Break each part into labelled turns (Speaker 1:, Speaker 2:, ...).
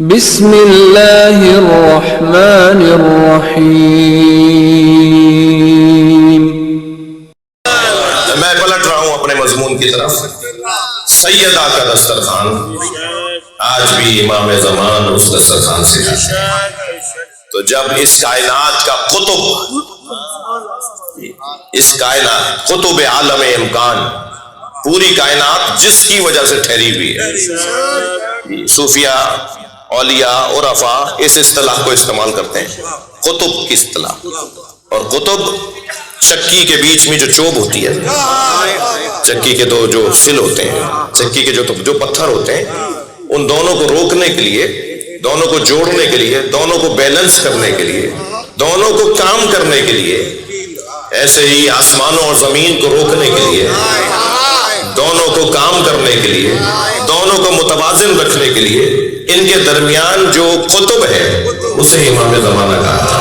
Speaker 1: بسم اللہ الرحمن الرحیم۔
Speaker 2: میں پلٹ رہا ہوں اپنے مضمون کی طرف۔ سیدہ کا دسترخوان آج بھی امام زمان اس دسترخوان سے کھاتے ہیں۔ تو جب اس کائنات کا قطب، اس کائنات قطب عالم امکان، پوری کائنات جس کی وجہ سے ٹھہری ہوئی ہے، صوفیہ، اولیاء، عرفاء اس اصطلاح کو استعمال کرتے ہیں، قطب کی اصطلاح۔ اور قطب چکی کے بیچ میں جو چوب ہوتی ہے، چکی کے دو جو فل ہوتے ہیں، چکی کے جو پتھر ہوتے ہیں، ان دونوں کو روکنے کے لیے، دونوں کو جوڑنے کے لیے، دونوں کو بیلنس کرنے کے لیے، دونوں کو کام کرنے کے لیے، ایسے ہی آسمانوں اور زمین کو روکنے کے لیے، دونوں کو کام کرنے کے لیے، دونوں کو متوازن رکھنے کے لیے، ان کے درمیان جو قطب ہے اسے امام زمانہ کہا تھا۔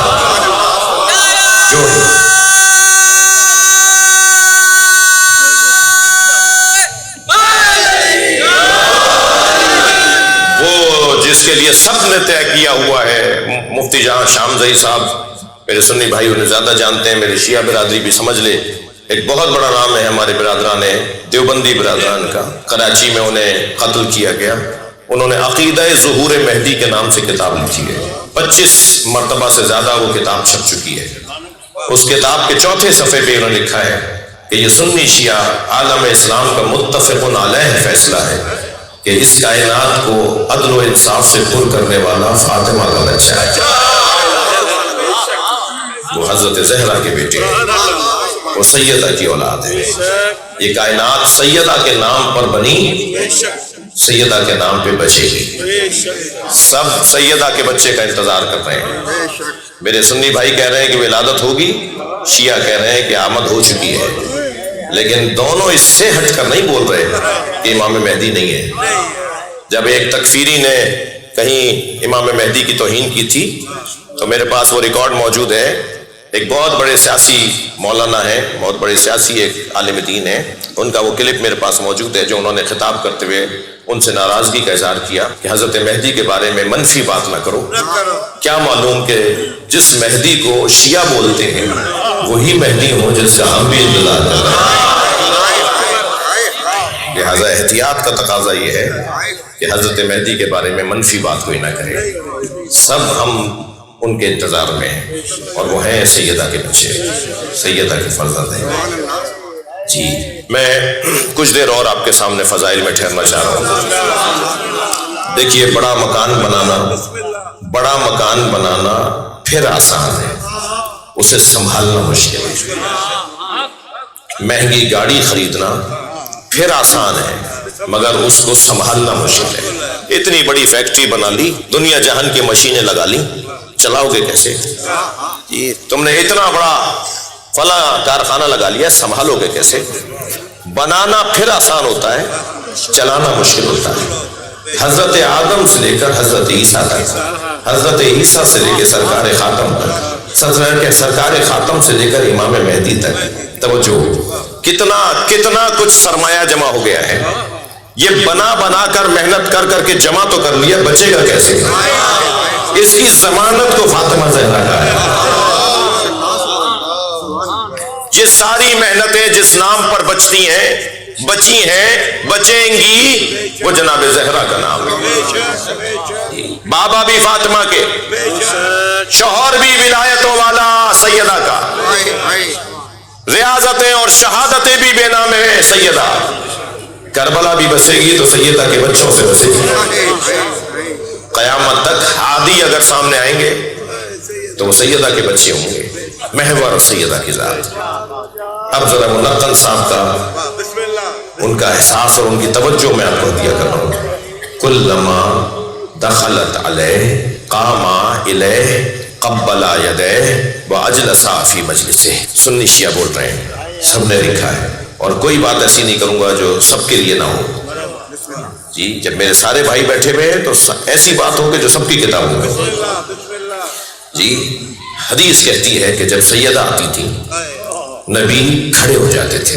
Speaker 2: وہ جس کے لیے سب نے طے کیا ہوا ہے، مفتی جہاں شام زئی صاحب میرے سنی بھائی انہیں زیادہ جانتے ہیں، میرے شیعہ برادری بھی سمجھ لے، ایک بہت بڑا نام ہے ہمارے برادران دیوبندی برادران کا۔ کراچی میں انہیں قتل کیا گیا، انہوں نے عقیدہ ظہور مہدی کے نام سے کتاب لکھی ہے، 25 مرتبہ سے زیادہ وہ کتاب چھپ چکی ہے۔ اس کتاب کے چوتھے صفحے پہ انہوں نے لکھا ہے کہ یہ سنی شیعہ عالم اسلام کا متفق علیہ فیصلہ ہے کہ اس کائنات کو عدل و انصاف سے پر کرنے والا فاطمہ کا بچہ ہے، وہ حضرت زہرا کے بیٹے ہیں، وہ سیدہ کی اولاد ہے۔ یہ کائنات سیدہ کے نام پر بنی، سیدہ کے نام پہ بچے گی۔ سب سیدہ کے بچے کا انتظار کر رہے ہیں۔ میرے سنی بھائی کہہ رہے ہیں کہ ولادت ہوگی، شیعہ کہہ رہے ہیں کہ آمد ہو چکی ہے، لیکن دونوں اس سے ہٹ کر نہیں بول رہے کہ امام مہدی نہیں ہے۔ جب ایک تکفیری نے کہیں امام مہدی کی توہین کی تھی تو میرے پاس وہ ریکارڈ موجود ہے، ایک بہت بڑے سیاسی مولانا ہے، بہت بڑے سیاسی ایک عالم دین ہے، ان کا وہ کلپ میرے پاس موجود ہے جو انہوں نے خطاب کرتے ہوئے ان سے ناراضگی کا اظہار کیا کہ حضرت مہدی کے بارے میں منفی بات نہ کرو، کیا معلوم کہ جس مہدی کو شیعہ بولتے ہیں وہی مہدی ہو جس کا ہم بھی انتظار کر رہے ہیں۔ لہذا احتیاط کا تقاضا یہ ہے کہ حضرت مہدی کے بارے میں منفی بات کوئی نہ کرے، سب ہم ان کے انتظار میں ہیں، اور وہ ہیں سیدہ کے بچے، سیدہ کے فرزند ہیں۔ جی میں کچھ دیر اور آپ کے سامنے فضائل میں ٹھہرنا چاہ رہا ہوں۔ دیکھیے بڑا مکان بنانا پھر آسان ہے، اسے سنبھالنا مشکل ہے۔ مہنگی گاڑی خریدنا پھر آسان ہے مگر اس کو سنبھالنا مشکل ہے۔ اتنی بڑی فیکٹری بنا لی، دنیا جہان کی مشینیں لگا لی، چلاؤ گے کیسے؟ تم نے اتنا بڑا فلاں کارخانہ لگا لیا، سنبھالو گے کیسے؟ بنانا پھر آسان ہوتا ہے، چلانا مشکل ہوتا ہے۔ حضرت آدم سے لے کر حضرت عیسیٰ تک، حضرت عیسیٰ سے لے کے سرکار خاتم تک، سرکار خاتم سے لے کر امام مہدی تک، توجہ، کتنا کچھ سرمایہ جمع ہو گیا ہے۔ یہ بنا کر محنت کر کے جمع تو کر لیا، بچے گا کیسے؟ اس کی ضمانت کو فاطمہ زہرا کا ہے۔ یہ ساری محنتیں جس نام پر بچی ہیں، بچیں گی، وہ جناب زہرا کا نام ہے۔ بابا بھی فاطمہ کے، شوہر بھی ولایتوں والا سیدہ کا، ریاضتیں اور شہادتیں بھی بے نام ہے سیدہ۔ کربلا بھی بسے گی تو سیدہ کے بچوں سے بسے گی۔ قیامت تک ہادی اگر سامنے آئیں گے تو وہ سیدہ کے بچے ہوں گے، محور سیدہ کی ذات۔ اب ذرا منقل صاحب کا ان کا احساس اور ان کی توجہ میں آپ کو دیا کر رہا ہوں۔ کلما دخلت علیہ قام الیہ قبل یدیہ واجلس فی مجلسہ۔ سنی شیعہ بول رہے ہیں، سب نے لکھا ہے، اور کوئی بات ایسی نہیں کروں گا جو سب کے لیے نہ ہو۔ جی جب میرے سارے بھائی بیٹھے ہوئے ہیں تو ایسی بات ہو کہ جو سب کی کتابوں میں۔ جی حدیث کہتی ہے کہ جب سیدہ آتی تھی نبی کھڑے ہو جاتے تھے،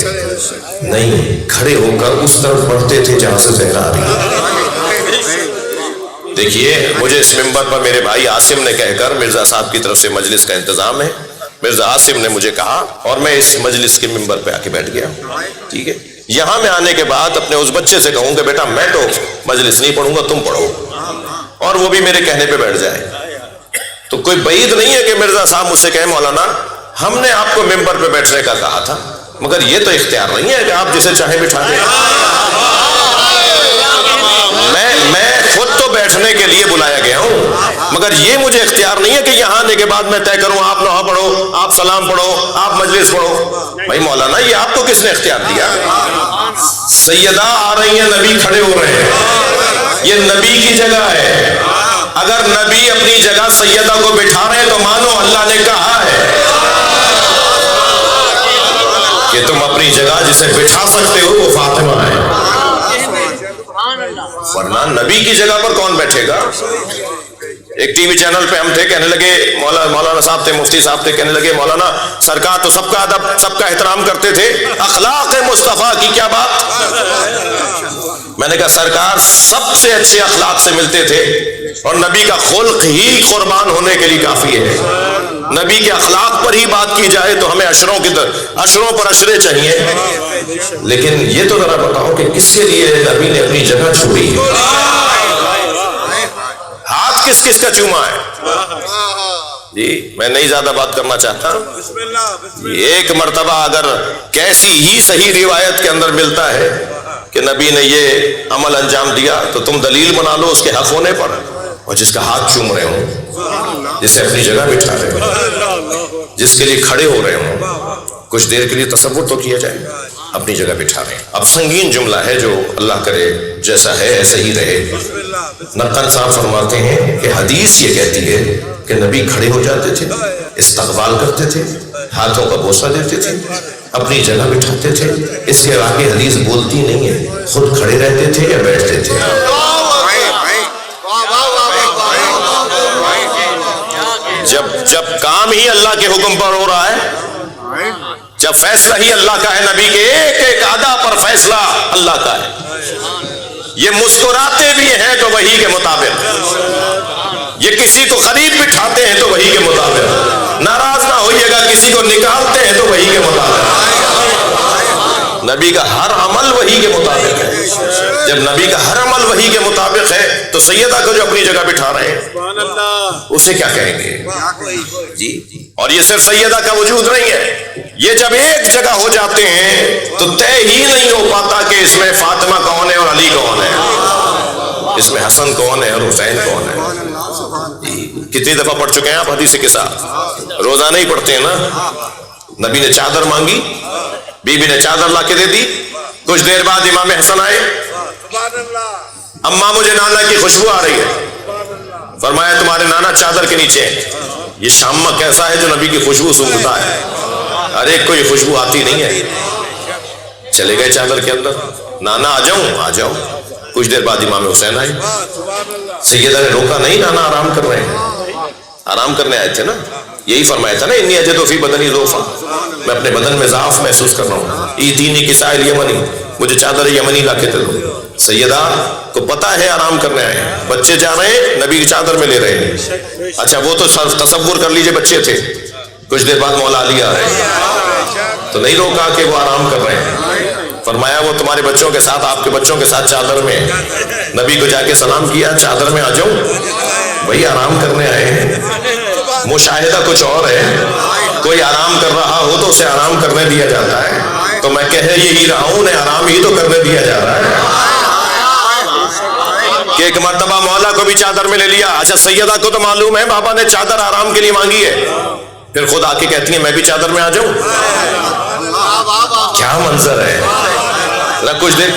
Speaker 2: نہیں کھڑے ہو کر اس طرف بڑھتے تھے جہاں سے زہرا آ رہی ہے۔ دیکھیے مجھے اس منبر پر میرے بھائی عاصم نے کہہ کر، مرزا صاحب کی طرف سے مجلس کا انتظام ہے، مرزا عاصم نے مجھے کہا اور میں اس مجلس کے منبر پہ آ کے بیٹھ گیا، ٹھیک ہے. یہاں میں آنے کے بعد اپنے اس بچے سے کہوں کہ بیٹا میں تو مجلس نہیں پڑھوں گا، تم پڑھو، اور وہ بھی میرے کہنے پہ بیٹھ جائے. تو کوئی بعید نہیں ہے کہ مرزا صاحب مجھ سے کہیں مولانا ہم نے آپ کو ممبر پہ بیٹھنے کا کہا تھا، مگر یہ تو اختیار نہیں ہے کہ آپ جسے چاہیں بٹھا دیں. میں خود تو بیٹھنے کے لیے بلایا گیا ہوں، مگر یہ مجھے اختیار نہیں ہے کہ یہاں آنے کے بعد میں طے کروں آپ نوحہ پڑھو، آپ سلام پڑھو، آپ مجلس پڑھو. بھائی مولانا یہ آپ کو کس نے اختیار دیا؟ سیدہ آ رہی ہیں، نبی کھڑے ہو رہے ہیں، یہ نبی کی جگہ ہے. اگر نبی اپنی جگہ سیدہ کو بٹھا رہے ہیں تو مانو اللہ نے کہا ہے کہ تم اپنی جگہ جسے بٹھا سکتے ہو وہ فاطمہ ہے، ورنہ نبی کی جگہ پر کون بیٹھے گا؟ ایک ٹی وی چینل پہ ہم تھے، کہنے لگے مولانا صاحب تھے، مفتی صاحب تھے، کہنے لگے مولانا سرکار تو سب کا ادب سب کا احترام کرتے تھے، اخلاق مصطفیٰ کی کیا بات؟ میں نے کہا سرکار سب سے اچھے اخلاق سے ملتے تھے اور نبی کا خلق ہی قربان ہونے کے لیے کافی ہے. نبی کے اخلاق پر ہی بات کی جائے تو ہمیں عشروں پر عشرے چاہیے. لیکن یہ تو ذرا بتاؤ کہ کس کے لیے نبی نے اپنی جگہ چھوڑی؟ ہاتھ کس کس کا چوما ہے؟ جی میں نہیں زیادہ بات کرنا چاہتا. ایک مرتبہ اگر کیسی ہی صحیح روایت کے اندر ملتا ہے کہ نبی نے یہ عمل انجام دیا تو تم دلیل بنا لو اس کے حق ہونے پر. اور جس کا ہاتھ چوم رہے ہوں، جسے اپنی جگہ بٹھا رہے ہوں، جس کے لیے کھڑے ہو رہے ہوں، کچھ دیر کے لیے تصور تو کیا جائے، اپنی جگہ بٹھا رہے ہیں. اب سنگین جملہ ہے جو اللہ کرے جیسا ہے ایسے ہی رہے. نقل صاحب فرماتے ہیں کہ حدیث یہ کہتی ہے کہ نبی کھڑے ہو جاتے تھے، استقبال کرتے تھے، ہاتھوں کا بوسہ دیتے تھے، اپنی جگہ بٹھاتے تھے. اس کے آگے حدیث بولتی نہیں ہے، خود کھڑے رہتے تھے یا بیٹھتے تھے. جب کام ہی اللہ کے حکم پر ہو رہا ہے، جب فیصلہ ہی اللہ کا ہے، نبی کے ایک ایک ادا پر فیصلہ اللہ کا ہے. یہ مسکراتے بھی ہیں تو وہی کے مطابق، یہ کسی کو قریب بٹھاتے ہیں تو وہی کے مطابق، ناراض نہ ہوئیے گا کسی کو نکالتے ہیں تو وہی کے مطابق. نبی کا ہر عمل وہی کے مطابق ہے. جب نبی کا ہر عمل وہی کے مطابق ہے تو سیدہ کو جو اپنی جگہ بٹھا رہے ہیں اسے کیا کہیں گے جی. اور یہ صرف سیدہ کا وجود نہیں ہے، یہ جب ایک جگہ ہو جاتے ہیں تو طے ہی نہیں ہو پاتا کہ اس میں فاطمہ کون ہے اور علی کون ہے، اس میں حسن کون ہے اور حسین کون ہے. کتنی دفعہ پڑھ چکے ہیں آپ حدیث کے ساتھ؟ روزانہ ہی پڑھتے ہیں نا. نبی نے چادر مانگی، بی بی نے چادر لا کے دے دی. کچھ دیر بعد امام حسن آئے، اماں مجھے نانا کی خوشبو آ رہی ہے. فرمایا تمہارے نانا چادر کے نیچے ہیں. یہ شامہ کیسا ہے جو نبی کی خوشبو سونگھتا ہے؟ ہر ایک کو یہ خوشبو آتی نہیں ہے. چلے گئے چادر کے اندر، نانا آ جاؤں؟ آ جاؤ. کچھ دیر بعد امام حسین آئے. سیدہ نے روکا نہیں، نانا آرام کر رہے ہیں، آرام کرنے آئے تھے نا. یہی فرمایا تھا نا انی اجد فی بدنی ضعفا، میں اپنے بدن میں ضعف محسوس کر رہا ہوں. ایتینی کساء الیمنی، مجھے چادر یمنی لا کے دے دو. سیدہ کو پتا ہے آرام کرنے آئے ہیں، بچے جا رہے ہیں نبی کی چادر میں لے رہے ہیں. اچھا وہ تو تصور کر لیجئے بچے تھے. کچھ دیر بعد مولا علی آ رہے ہیں تو نہیں روکا کہ وہ آرام کر رہے ہیں. فرمایا وہ تمہارے بچوں کے ساتھ، آپ کے بچوں کے ساتھ چادر میں. نبی کو جا کے سلام کیا، چادر میں آ جاؤ. وہی آرام کرنے آئے ہیں. مشاہدہ کچھ اور ہے. کوئی آرام کر رہا ہو تو اسے آرام کرنے دیا جاتا ہے. تو میں کہہ یہی رہا ہوں، انہیں آرام ہی تو کرنے دیا جا رہا ہے کہ ایک مرتبہ مولا کو بھی چادر میں لے لیا. اچھا سیدہ کو تو معلوم ہے بابا نے چادر آرام کے لیے مانگی ہے، پھر خود آ کے کہتی ہیں میں بھی چادر میں آ جاؤں. کیا منظر ہے. کچھ دیر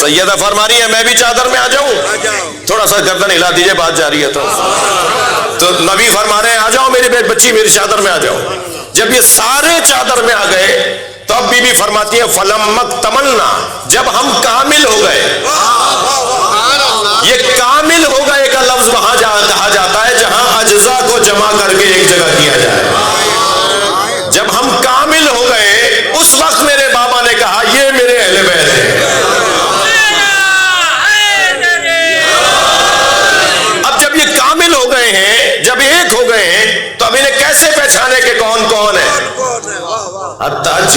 Speaker 2: سیدہ فرما رہی ہے میں بھی چادر میں آ جاؤں. تھوڑا سا گردن ہلا دیجئے، بات جاری ہے. تو نبی فرما رہے ہیں آ جاؤ میری بچی، میری چادر میں آ جاؤ. جب یہ سارے چادر میں آ گئے تو اب بی بی فرماتی ہے فلمت تمنا، جب ہم کامل ہو گئے. یہ کامل ہو گئے کا لفظ وہاں کہا جاتا ہے جہاں اجزاء کو جمع کر کے ایک جگہ کیا جائے. جب ہم کامل ہو گئے اس وقت میرے بابا نے کہا یہ میرے اہل بیت ہیں.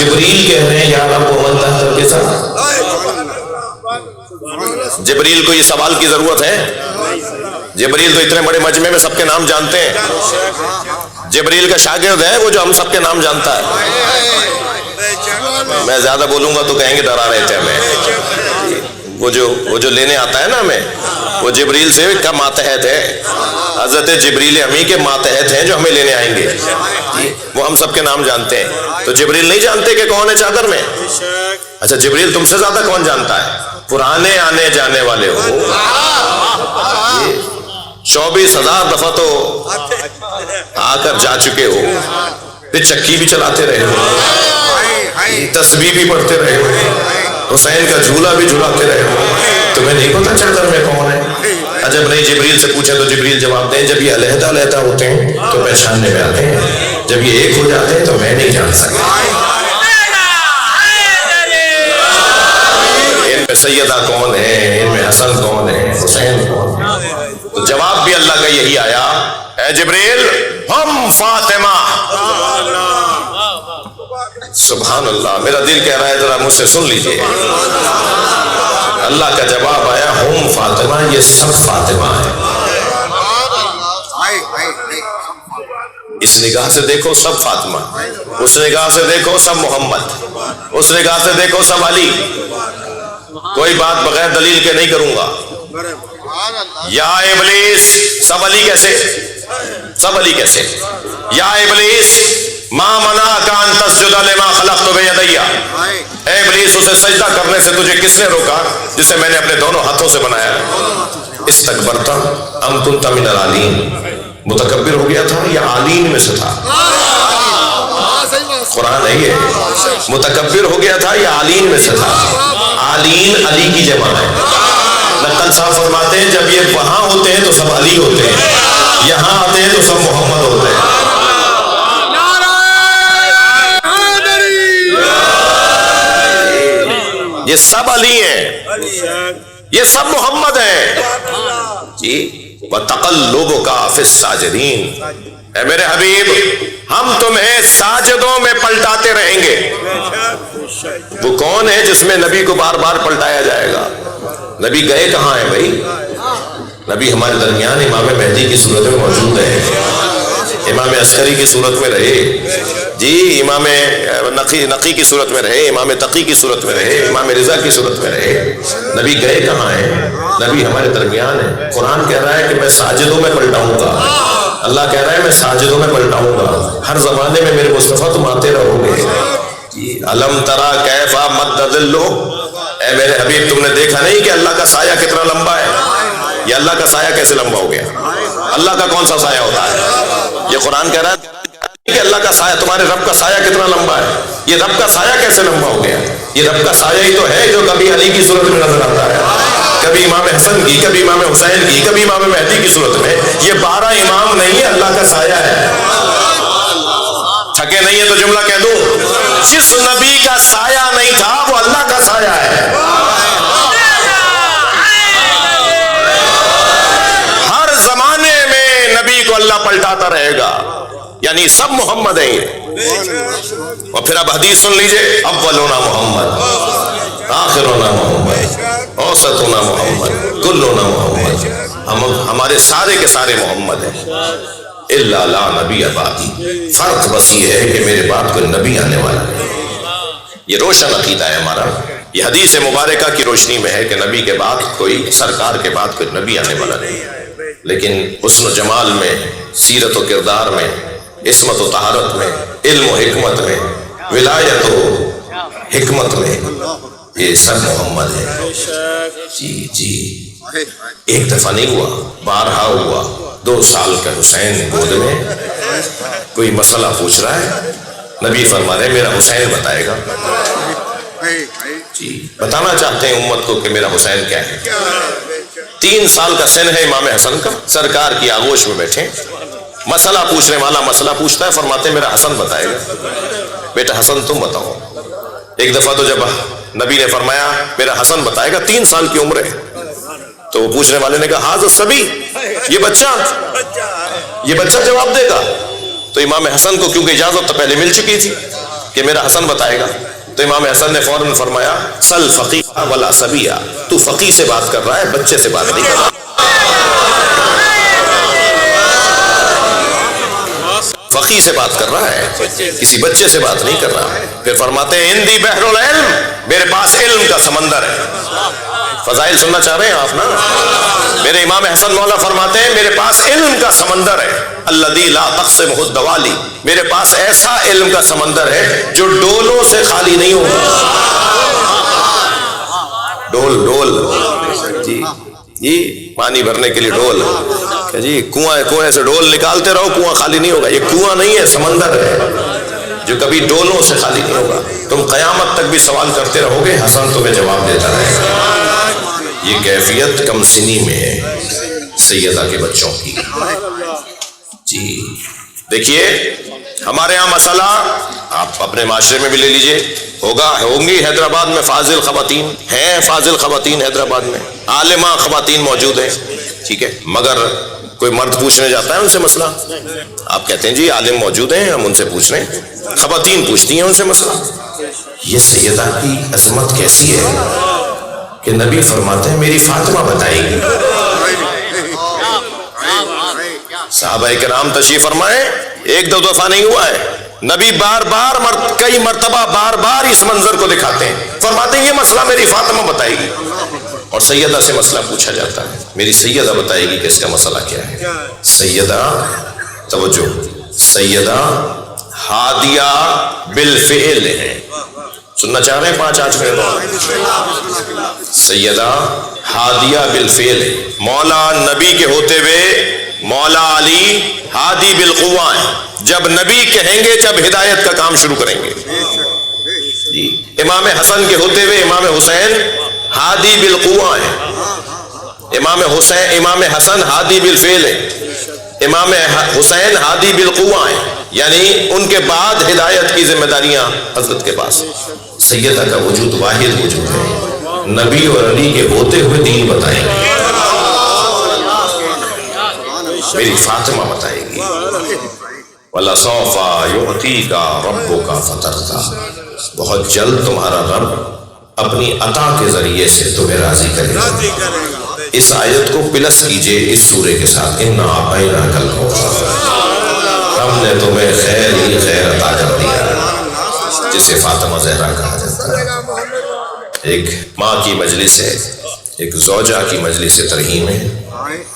Speaker 2: جبریل کہہ رہے ہیں یا رب ومن تحت کے ساتھ. جبریل کو یہ سوال کی ضرورت ہے؟ جبریل تو اتنے بڑے مجمع میں سب کے نام جانتے ہیں. جبریل کا شاگرد ہے وہ جو ہم سب کے نام جانتا ہے. میں زیادہ بولوں گا تو کہیں گے ڈرا رہے تھے ہمیں. وہ جو لینے آتا ہے نا ہمیں, وہ جبریل سے کا ماتحت ہے. حضرت جبریل امی کے ماتحت ہیں جو ہمیں لینے آئیں گے. وہ ہم سب کے نام جانتے ہیں. تو جبریل نہیں جانتے کہ کون ہے چادر میں. اچھا جبریل تم سے زیادہ کون جانتا ہے؟ پرانے آنے جانے والے ہو. 24,000 دفعہ تو آ کر جا چکے ہو. پھر چکی بھی چلاتے رہے ہو, تسبیح بھی پڑھتے رہے ہو, حسین کا جھولا بھی جھلاتے رہے ہو. تمہیں نہیں پتا چادر میں کون ہے؟ جب نہیں جبریل سے پوچھیں تو جبریل جواب دیں جب یہ علیحدہ علیحدہ ہوتے ہیں تو پہچاننے میں آتے ہیں, جب یہ ایک ہو جاتے ہیں تو میں نہیں جان سکتا. ان میں سیدہ کون ہے, ان میں حسن کون ہے, حسین کون ہے؟ تو جواب بھی اللہ کا یہی آیا, اے جبریل ہم فاطمہ. سبحان اللہ. میرا دل کہہ رہا ہے ذرا مجھ سے سن لیجئے. اللہ کا جواب آیا ہم فاطمہ, یہ سب فاطمہ ہے. اس نگاہ سے دیکھو سب فاطمہ, اس نگاہ سے دیکھو سب محمد, اس نگاہ سے دیکھو سب علی. کوئی بات بغیر دلیل کے نہیں کروں گا. یا ابلیس, سب علی کیسے, سب علی کیسے؟ یا ابلیس ما منعک ان تسجد لما خلقت بیدی. اے ابلیس اسے سجدہ کرنے سے تجھے کس نے روکا جسے میں نے اپنے دونوں ہاتھوں سے بنایا؟ استکبرت ام کنت من العالین, متکبر ہو گیا تھا یا عالین میں سے تھا؟ قرآن ہے یہ. متکبر ہو گیا تھا یا عالین میں سے تھا؟ عالین علی کی جمع ہے. نقل صاحب فرماتے ہیں جب یہ وہاں ہوتے ہیں تو سب علی ہوتے ہیں, یہاں آتے ہیں تو سب محمد ہوتے ہیں. یہ سب علی ہیں, یہ سب محمد ہیں جی. وَتَقَلُّبُكَ فِي السَّاجِدِينَ, اے میرے حبیب ہم تمہیں ساجدوں میں پلٹاتے رہیں گے. وہ کون ہے جس میں نبی کو بار بار پلٹایا جائے گا؟ نبی گئے کہاں ہیں بھائی؟ نبی ہمارے درمیان امام مہدی کی صورت میں موجود ہے, امام عسکری کی صورت میں رہے جی, امام نقی کی صورت میں رہے, امام تقی کی صورت میں رہے, امام رضا کی صورت میں رہے. نبی گئے کہاں ہیں؟ نبی ہمارے درمیان ہے. قرآن کہہ رہا ہے کہ میں ساجدوں میں پلٹاؤں گا. اللہ کہہ رہا ہے میں ساجدوں میں پلٹاؤں گا. ہر زمانے میں میرے مصطفیٰ تم آتے رہو گے. الم ترا کیف مد ظل, اے میرے حبیب تم نے دیکھا نہیں کہ اللہ کا سایہ کتنا لمبا ہے؟ یہ اللہ کا سایہ کیسے لمبا ہو گیا؟ اللہ کا کون سا سایہ ہوتا ہے؟ یہ قرآن کہہ رہا ہے کہ اللہ کا سایہ, تمہارے رب کا سایہ کتنا لمبا ہے. یہ رب کا سایہ کیسے لمبا ہو گیا؟ یہ رب کا سایہ ہی تو ہے جو کبھی علی کی صورت میں نظر آتا ہے, کبھی امام حسن کی, کبھی امام حسین کی, کبھی امام مہدی کی صورت میں. یہ 12 امام نہیں ہے, اللہ کا سایہ ہے. تھکے نہیں ہے تو جملہ کہہ دوں, جس نبی کا سایہ نہیں تھا وہ اللہ کا سایہ ہے. ہر زمانے میں نبی کو اللہ پلٹاتا رہے گا, یعنی سب محمد ہیں یہ. اور پھر اب حدیث سن لیجئے, اولنا محمد, آخرنا محمد, اوسطنا محمد, کلنا محمد. ہمارے سارے کے سارے محمد ہیں. الا لا نبی بعدی, فرق بس یہ ہے کہ میرے بعد کوئی نبی آنے والا ہے. یہ روشن عقیدہ ہے ہمارا. یہ حدیث مبارکہ کی روشنی میں ہے کہ نبی کے بعد کوئی, سرکار کے بعد کوئی نبی آنے والا نہیں. لیکن حسن و جمال میں, سیرت و کردار میں, عصمت و طہارت میں, علم و حکمت میں, ولایت و حکمت میں, یہ سب محمد ہے. جی جی, ایک دفعہ نہیں ہوا, بارہا ہوا. 2 سال کا حسین گود میں, کوئی مسئلہ پوچھ رہا ہے, نبی فرما رہے میرا حسین بتائے گا. جی, بتانا چاہتے ہیں امت کو کہ میرا حسین کیا ہے. 3 سال کا سن ہے امام حسن کا, سرکار کی آغوش میں بیٹھے, مسئلہ پوچھنے والا مسئلہ پوچھتا ہے, فرماتے ہیں میرا حسن بتائے گا. بیٹا حسن تم بتاؤ. ایک دفعہ تو جب نبی نے فرمایا میرا حسن بتائے گا, 3 سال کی عمر ہے, تو وہ پوچھنے والے نے کہا حاضر سبھی, یہ بچہ جواب دے گا. تو امام حسن کو کیونکہ اجازت تو پہلے مل چکی تھی, کہ میرا حسن بتائے گا؟ تو امام حسن نے فوراً فرمایا سل فقیہ ولا صبیہ، تو فقیہ سے بات کر رہا ہے، بچے سے بات نہیں کر رہا، فقیہ سے بات کر رہا ہے، کسی بچے سے بات نہیں کر رہا۔ پھر فرماتے ہیں اندی بحر العلم، میرے پاس علم کا سمندر ہے۔ فضائل سننا چاہ رہے ہیں آپ نا؟ میرے امام حسن مولا فرماتے ہیں میرے پاس علم کا سمندر ہے، الذی لا تقسمہ الدوالی، میرے پاس ایسا علم کا سمندر ہے جو ڈولوں سے خالی نہیں ہوگا۔ ڈول جی پانی بھرنے کے لیے ڈول، جی کنویں سے ڈول نکالتے رہو، کنواں خالی نہیں ہوگا۔ یہ کنواں نہیں ہے، سمندر ہے جو کبھی ڈولوں سے خالی نہیں ہوگا۔ تم قیامت تک بھی سوال کرتے رہو گے، حسن تمہیں جواب دیتا رہے گا۔ یہ کیفیت کم سنی میں ہے سیدہ کے بچوں کی۔ جی دیکھیے ہمارے ہاں مسئلہ آپ اپنے معاشرے میں بھی لے لیجئے، ہوں گی حیدرآباد میں فاضل خواتین ہیں، فاضل خواتین حیدرآباد میں عالمہ خواتین موجود ہیں، ٹھیک ہے، مگر کوئی مرد پوچھنے جاتا ہے ان سے مسئلہ؟ آپ کہتے ہیں جی عالم موجود ہیں، ہم ان سے پوچھ رہے ہیں، خواتین پوچھتی ہیں ان سے مسئلہ۔ یہ سیدہ کی عظمت کیسی ہے کہ نبی فرماتے ہیں میری فاطمہ بتائے گی۔ صحابہ کرام تشریف فرمائے، ایک دو دفعہ نہیں ہوا ہے، نبی کئی مرتبہ بار بار اس منظر کو دکھاتے ہیں، فرماتے ہیں یہ مسئلہ میری فاطمہ بتائے گی۔ اور سیدہ سے مسئلہ پوچھا جاتا ہے، میری سیدہ بتائے گی کہ اس کا مسئلہ کیا ہے۔ سیدہ توجہ، سیدہ ہادیہ بالفعل ہے، سننا چاہ رہے ہیں 5-8 منٹ؟ سیدہ ہادیہ بالفعل، مولا نبی کے ہوتے ہوئے مولا علی ہادی بالقوہ ہیں، جب نبی کہیں گے جب ہدایت کا کام شروع کریں گے۔ جی امام حسن کے ہوتے ہوئے امام حسین ہادی بالقوہ ہیں، امام حسن ہادی بالفعل ہے، امام حسین ہادی بالقوہ ہیں، یعنی ان کے بعد ہدایت کی ذمہ داریاں حضرت کے پاس۔ سیدہ کا وجود واحد وجود ہے، نبی اور علی کے ہوتے ہوئے دین بتائیں گے، میری فاطمہ بتائے گی۔ وَلَسَوْفَ يُعْتِيكَ رَبُّكَ فَتَرْضَىٰ، بہت جلد تمہارا رب اپنی عطا کے ذریعے سے تمہیں راضی کرے گا۔ اس آیت کو پلس کیجئے اس سورے کے ساتھ، اِنَّا أَعْطَيْنَاكَ الْكَوْثَرَ، ہم نے تمہیں خیر ہی خیر عطا کر دیا، جسے فاطمہ زہرا کہا جاتا ہے۔ ایک ماں کی مجلس ہے، ایک زوجہ کی مجلس ترحیم ہے،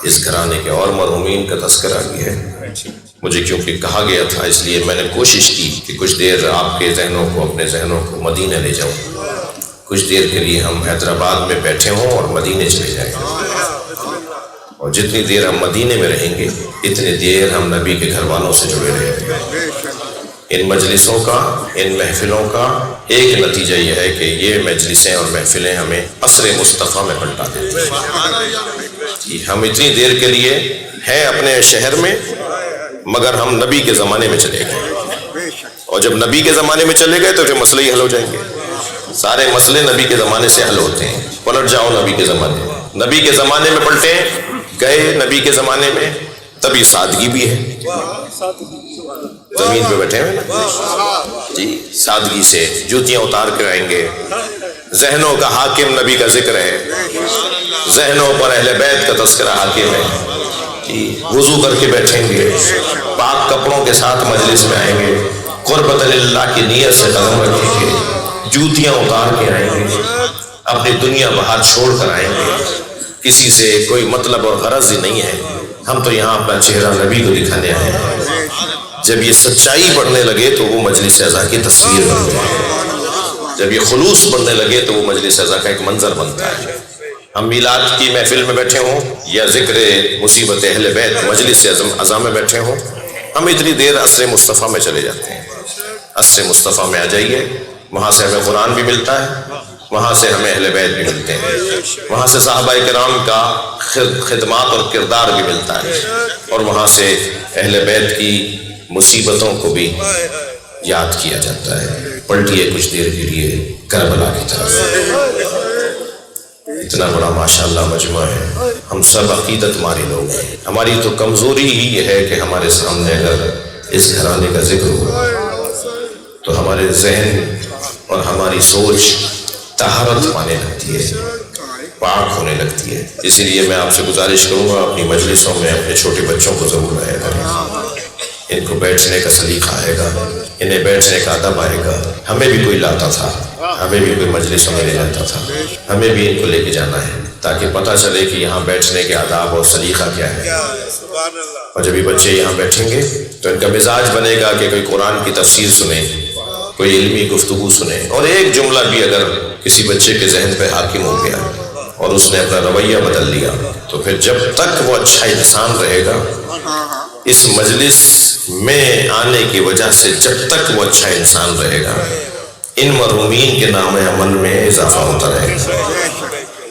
Speaker 2: اس گھرانے کے اور مرحومین کا تذکرہ بھی ہے۔ مجھے کیونکہ کہا گیا تھا اس لیے میں نے کوشش کی کہ کچھ دیر آپ کے ذہنوں کو، اپنے ذہنوں کو مدینہ لے جاؤں، کچھ دیر کے لیے ہم حیدرآباد میں بیٹھے ہوں اور مدینے چلے جائیں، اور جتنی دیر ہم مدینے میں رہیں گے اتنی دیر ہم نبی کے گھر والوں سے جڑے رہیں گے۔ ان مجلسوں کا، ان محفلوں کا ایک نتیجہ یہ ہے کہ یہ مجلسیں اور محفلیں ہمیں عصر مصطفیٰ میں پلٹا دیتی ہیں۔ ہم اتنی دیر کے لیے ہیں اپنے شہر میں، مگر ہم نبی کے زمانے میں چلے گئے، اور جب نبی کے زمانے میں چلے گئے تو پھر مسئلے ہی حل ہو جائیں گے۔ سارے مسئلے نبی کے زمانے سے حل ہوتے ہیں۔ پلٹ جاؤ نبی کے زمانے میں، نبی کے زمانے میں پلٹے گئے، نبی کے زمانے میں تبھی سادگی بھی ہے، زمین پہ بیٹھے ہوئے جی سادگی سے جوتیاں اتار کر آئیں گے، ذہنوں کا حاکم نبی کا ذکر ہے، ذہنوں پر اہل بیت کا تذکرہ حاکم ہے جی، وضو کر کے بیٹھیں گے، پاک کپڑوں کے ساتھ مجلس میں آئیں گے، قربت اللہ کی نیت سے قدم رکھیں گے، جوتیاں اتار کے آئیں گے، اپنی دنیا باہر چھوڑ کر آئیں گے، کسی سے کوئی مطلب اور غرض ہی نہیں ہے، ہم تو یہاں اپنا چہرہ نبی کو دکھانے آئے ہیں۔ جب یہ سچائی بڑھنے لگے تو وہ مجلس عزا کی تصویر بنتی ہے، جب یہ خلوص بڑھنے لگے تو وہ مجلس عزا کا ایک منظر بنتا ہے۔ ہم میلاد کی محفل میں بیٹھے ہوں یا ذکر مصیبت اہل بیت مجلس عزا میں بیٹھے ہوں، ہم اتنی دیر عصر مصطفیٰ میں چلے جاتے ہیں۔ عصر مصطفیٰ میں آ جائیے، وہاں سے ہمیں قرآن بھی ملتا ہے، وہاں سے ہمیں اہل بیت بھی ملتے ہیں، وہاں سے صحابہ کرام کا خدمات اور کردار بھی ملتا ہے، اور وہاں سے اہل بیت کی مصیبتوں کو بھی یاد کیا جاتا ہے۔ پلٹیے کچھ دیر کے لیے کربلا کی طرف، اتنا بڑا ماشاءاللہ مجمع ہے، ہم سب عقیدت ماری لوگ ہیں، ہماری تو کمزوری ہی یہ ہے کہ ہمارے سامنے اگر اس گھرانے کا ذکر ہو تو ہمارے ذہن اور ہماری سوچ طہارت پانے لگتی ہے، پاک ہونے لگتی ہے۔ اسی لیے میں آپ سے گزارش کروں گا اپنی مجلسوں میں اپنے چھوٹے بچوں کو ضرور لایا کریں، ان کو بیٹھنے کا سلیقہ آئے گا، انہیں بیٹھنے کا ادب آئے گا۔ ہمیں بھی کوئی لاتا تھا، ہمیں بھی کوئی مجلسوں میں لے جاتا تھا، ہمیں بھی ان کو لے کے جانا ہے تاکہ پتہ چلے کہ یہاں بیٹھنے کے آداب اور سلیقہ کیا ہے۔ اور جب یہ بچے یہاں بیٹھیں گے تو ان کا مزاج بنے گا کہ کوئی قرآن کی تفسیر سنیں، کوئی علمی گفتگو سنیں، اور ایک جملہ بھی اگر کسی بچے کے ذہن پہ حاکم ہو گیا اور اس نے اپنا رویہ بدل لیا تو پھر جب تک وہ اچھا انسان رہے گا، اس مجلس میں آنے کی وجہ سے جب تک وہ اچھا انسان رہے گا، ان مرحومین کے نام عمل میں اضافہ ہوتا رہے گا۔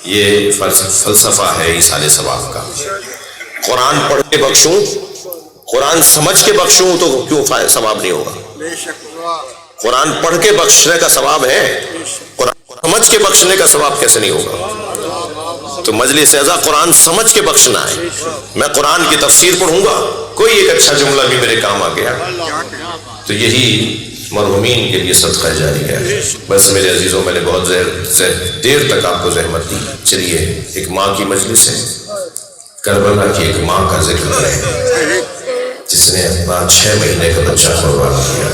Speaker 2: یہ فلسفہ ہے ایصال ثواب کا۔ قرآن پڑھ کے بخشوں، قرآن سمجھ کے بخشوں تو کیوں ثواب نہیں ہوگا؟ قرآن پڑھ کے بخشنے کا ثواب ہے، قرآن سمجھ کے بخشنے کا ثواب کیسے نہیں ہوگا؟ تو مجلس اعزا قرآن سمجھ کے بخشنا ہے۔ میں قرآن کی تفسیر پڑھوں گا، کوئی ایک اچھا جملہ بھی میرے کام آ گیا تو یہی مرحومین کے لیے صدقہ جاری ہے۔ بس میرے عزیزوں، میں نے بہت دیر تک آپ کو زحمت دی۔ چلیے، ایک ماں کی مجلس ہے، کربلا کی ایک ماں کا ذکر ہے جس نے اپنا 6 مہینے کا بچہ قربان کیا۔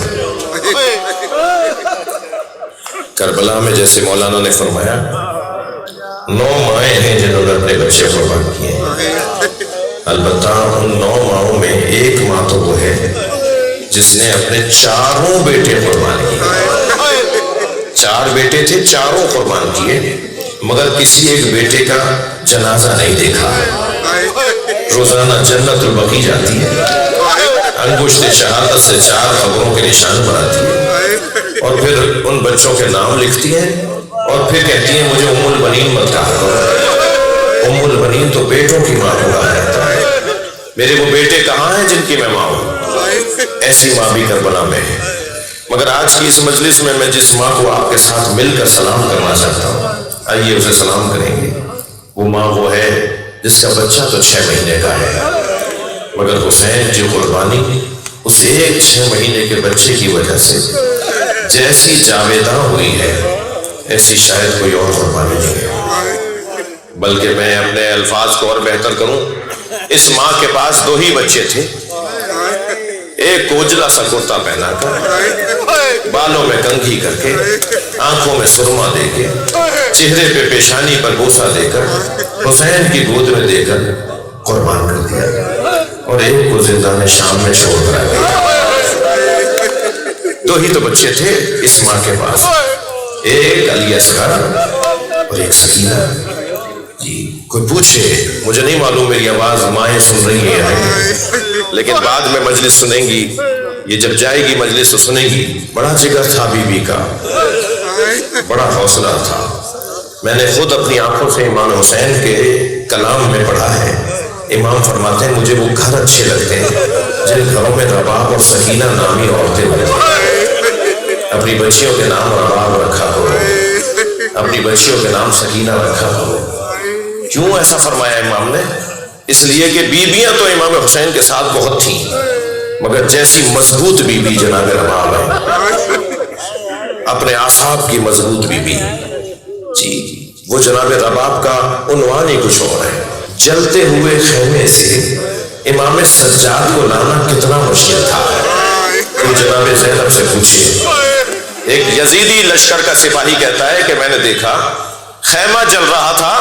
Speaker 2: کربلا میں جیسے مولانا نے فرمایا 9 مائیں ہیں جنہوں نے اپنے بچے قربان کیے، البتہ ان 9 ماؤں میں ایک ماں تو وہ ہے جس نے اپنے 4 بیٹے قربان کیے۔ 4 بیٹے تھے، 4 قربان کیے، مگر کسی ایک بیٹے کا جنازہ نہیں دیکھا۔ روزانہ جنت البقیع جاتی ہے، انگشت شہادت سے 4 قبروں کے نشان بناتی ہے اور پھر ان بچوں کے نام لکھتی ہے اور پھر کہتی ہے مجھے ام البنین مت کہا کرو، ام البنین تو بیٹوں کی ماں ہوا ہے، میرے وہ بیٹے کہاں ہیں جن کی میں ماں ہوں؟ ایسی ماں بھی کربلا میں ہے۔ مگر آج کی اس مجلس میں جس ماں کو آپ کے ساتھ مل کر سلام کرنا چاہتا ہوں، آئیے اسے سلام کریں گے۔ وہ ماں وہ ہے جس کا بچہ تو 6 مہینے کا ہے، مگر حسین جو قربانی اس ایک 6 مہینے کے بچے کی وجہ سے جیسی جاویداں ہوئی ہے ایسی شاید کوئی اور قربانی نہیں ہے۔ بلکہ میں اپنے الفاظ کو اور بہتر کروں، اس ماں کے پاس 2 ہی بچے تھے، ایک کوجلا سا کرتا پہنا کر، بالوں میں کنگھی کر کے، آنکھوں میں سرما دے کے، چہرے پہ پیشانی پر بوسہ دے کر، حسین کی گود میں دے کر قربان کر دیا، اور ایک کو زندان شام میں چھوڑ کر آ گیا۔ 2 ہی تو بچے تھے اس ماں کے پاس، ایک علی اصغر اور ایک سکینہ۔ جی کوئی پوچھے، مجھے نہیں معلوم میری آواز مائیں سن رہی ہیں لیکن بعد میں مجلس سنیں گی، یہ جب جائے گی مجلس تو سنیں گی۔ بڑا جگر تھا بی بی کا، بڑا حوصلہ تھا۔ میں نے خود اپنی آنکھوں سے امام حسین کے کلام میں پڑھا ہے، امام فرماتے ہیں مجھے وہ گھر اچھے لگتے ہیں جن گھروں میں رباب اور سکینہ نامی عورتیں ہوتی، اپنی بچیوں کے نام رباب رکھا ہو، اپنی بچیوں کے نام سکینہ رکھا ہو۔ کیوں ایسا فرمایا امام نے؟ اس لیے کہ بیویاں تو امام حسین کے ساتھ بہت تھیں، مگر جیسی مضبوط بیوی جناب رباب ہے، اپنے اعصاب کی مضبوط بیوی، جی وہ جناب رباب کا عنوان ہی کچھ اور ہے۔ جلتے ہوئے خیمے سے امام سجاد کو لانا کتنا مشکل تھا، تو جناب زینب سے پوچھئے۔ ایک یزیدی لشکر کا سپاہی کہتا ہے کہ میں نے دیکھا خیمہ جل رہا تھا،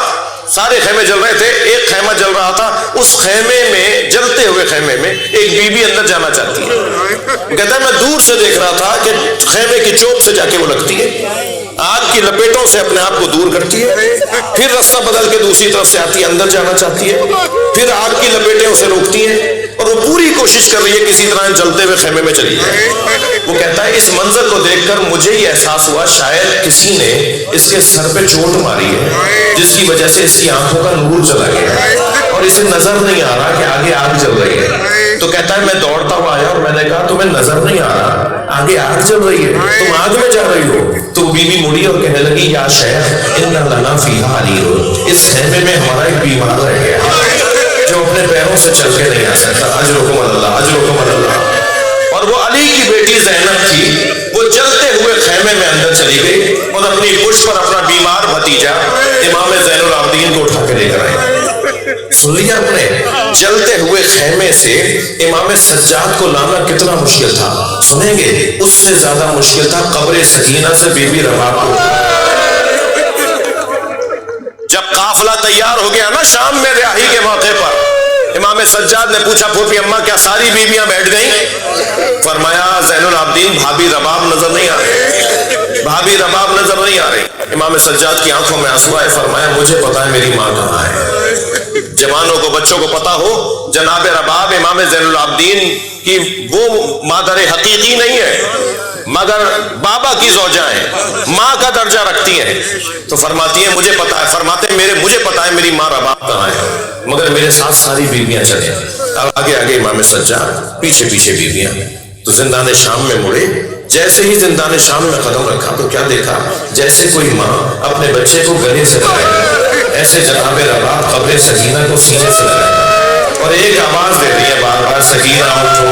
Speaker 2: سارے خیمے جل رہے تھے، ایک خیمہ جل رہا تھا، اس خیمے میں جلتے ہوئے خیمے میں ایک بی بی اندر جانا چاہتی ہے۔ کہتا ہے میں دور سے دیکھ رہا تھا کہ خیمے کی چوک سے جا کے وہ لگتی ہے، آگ کی لپیٹوں سے اپنے آپ کو دور کرتی ہے، پھر رستہ بدل کے دوسری طرف سے آتی ہے، اندر جانا چاہتی ہے، پھر آگ کی لپیٹیں اسے روکتی ہیں اور وہ پوری کوشش کر رہی ہے کسی طرح جلتے ہوئے خیمے میں چلی جائے۔ وہ کہتا ہے اس منظر کو دیکھ کر مجھے یہ احساس ہوا شاید کسی نے اس کے سر پہ چوٹ ماری ہے جس کی وجہ سے اس کی آنکھوں کا نور چلا گیا اور اسے نظر نہیں آ رہا کہ آگے آگ جل رہی ہے۔ تو کہتا ہے میں دوڑتا ہوا آیا اور میں نے کہا تمہیں نظر نہیں آ رہا آگے آگ جل رہی ہے، تم آگ میں جا رہی ہو؟ تو بی بی مڑی اور کہنے لگی یا شیخ ان لنا فیہا علیل، اس خیمے میں ہمارا ایک بیمار رہ گیا جو اپنے پیروں سے چل کے نہیں آ سکتا، اجرکم اللہ اجرکم اللہ۔ اور وہ علی کی بیٹی زینب تھی، وہ جلد خیمے میں اندر چلی گئی اور اپنی پشت پر اپنا بیمار بھتیجا امام زین العابدین کو اٹھا کے لے کر آئی۔ سن لیا آپ نے؟ جلتے ہوئے خیمے سے امام سجاد کو لانا کتنا مشکل تھا، سنیں گے؟ اس سے زیادہ مشکل تھا قبر سکینہ سے بی بی رباب کو۔ جب قافلہ تیار ہو گیا نا شام میں رہائی کے موقع پر، امام سجاد نے پوچھا پھوپھی اماں کیا ساری بیویاں بیٹھ گئیں؟ فرمایا زین العابدین بھابھی رباب نظر نہیں آ رہی، بھابھی رباب نظر نہیں آ رہی۔ امام سجاد کی آنکھوں میں آنسو آئے، فرمایا مجھے پتا ہے میری ماں کہاں ہے۔ جوانوں کو بچوں کو پتا ہو جناب رباب امام زین العابدین کی وہ مادر حقیقی نہیں ہے مگر بابا کی زوجہ ہیں، ماں کا درجہ رکھتی ہیں، تو فرماتی ہیں مجھے پتا ہے، فرماتے ہیں مجھے پتا ہے میری ماں رباب کہاں ہے، مگر میرے ساتھ ساری بیویاں چلیں۔ آگے آگے امام سجاد، پیچھے پیچھے بیویاں۔ تو زندان شام میں مڑے، جیسے ہی زندان شام میں قدم رکھا تو کیا دیکھا؟ جیسے کوئی ماں اپنے بچے کو گلے سے لگائے، ایسے جناب رباب قبر سکینہ کو سینے سے لگائے اور ایک آواز دے رہی ہے بار بار، سکینہ اٹھو،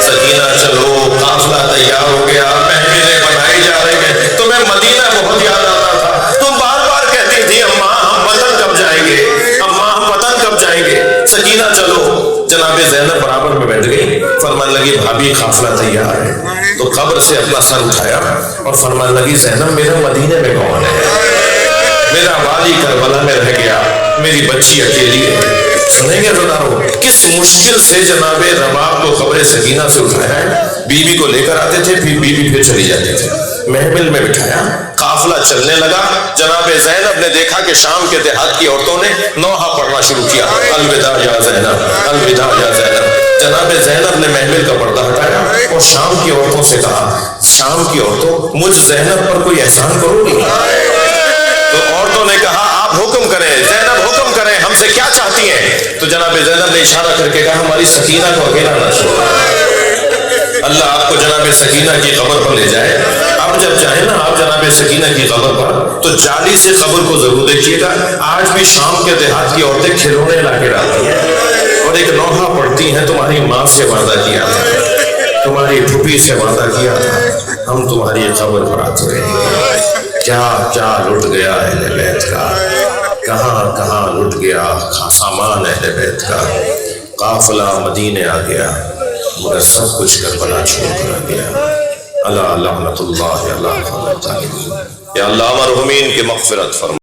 Speaker 2: سکینہ چلو، قافلہ تیار ہو گیا، محفلیں بنائی جا رہی ہیں۔ تمہیں مدینہ بہت یاد آتا تھا، تم بار بار کہتی تھی اماں ہم وطن کب جائیں گے، اماں ہم وطن کب جائیں گے، سکینہ چلو۔ جناب زینب برابر میں بیٹھ گئی، فرمان لگی بھابھی قافلہ تیار ہے۔ تو قبر سے اپنا سر اٹھایا اور فرمان لگی زینب میرا مدینے میں کون ہے؟ میرا والی کربلا میں رہ گیا، میری بچی اکیلی ہے۔ سنیں گے ردارو کس مشکل سے جناب رباب کو قبر سکینہ سے اٹھایا ہے۔ بیوی کو لے کر آتے تھے، پھر بیوی پھر چلی جاتے تھے، محفل میں بٹھایا، قافلہ چلنے لگا۔ جناب زینب نے دیکھا کہ شام کے دیہات کی عورتوں نے نوحہ پڑھنا شروع کیا، الوداع یا زینب، الوداع یا زینب۔ جناب زینب نے محفل کا پردہ ہٹایا اور شام کی عورتوں سے کہا، شام کی عورتوں مجھ زینب پر کوئی احسان کرو گی؟ تو عورتوں نے کہا آپ حکم کریں زینب، حکم کریں، ہم سے کیا چاہتی ہیں؟ تو جناب زینب نے اشارہ کر کے کہا ہماری سکینہ کو اکیلا نہ چھوڑو۔ اللہ آپ کو جناب سکینہ کی قبر پر لے جائے، آپ جب چاہیں نا آپ جناب سکینہ کی قبر پر تو جالی سے قبر کو ضرور دیکھیے گا۔ آج بھی شام کے دیہات کی عورتیں کھلونے لا کے ڈالتی ہیں اور ایک نوحہ پڑھتی ہیں، تمہاری ماں سے وعدہ کیا تھا، تمہاری پھوپھی سے وعدہ کیا تھا، ہم تمہاری قبر پر آتے رہیں گے۔ کیا کیا لٹ گیا اہل بیت کا، کہاں کہاں لٹ گیا سامان اہل بیت کا۔ قافلہ مدینے آ گیا مگر سب کچھ کربلا چھوڑ کر آ گیا۔ اللہ لعنت اللہ علی الظالمین۔ یا اللہ مرحومین کی مغفرت فرما۔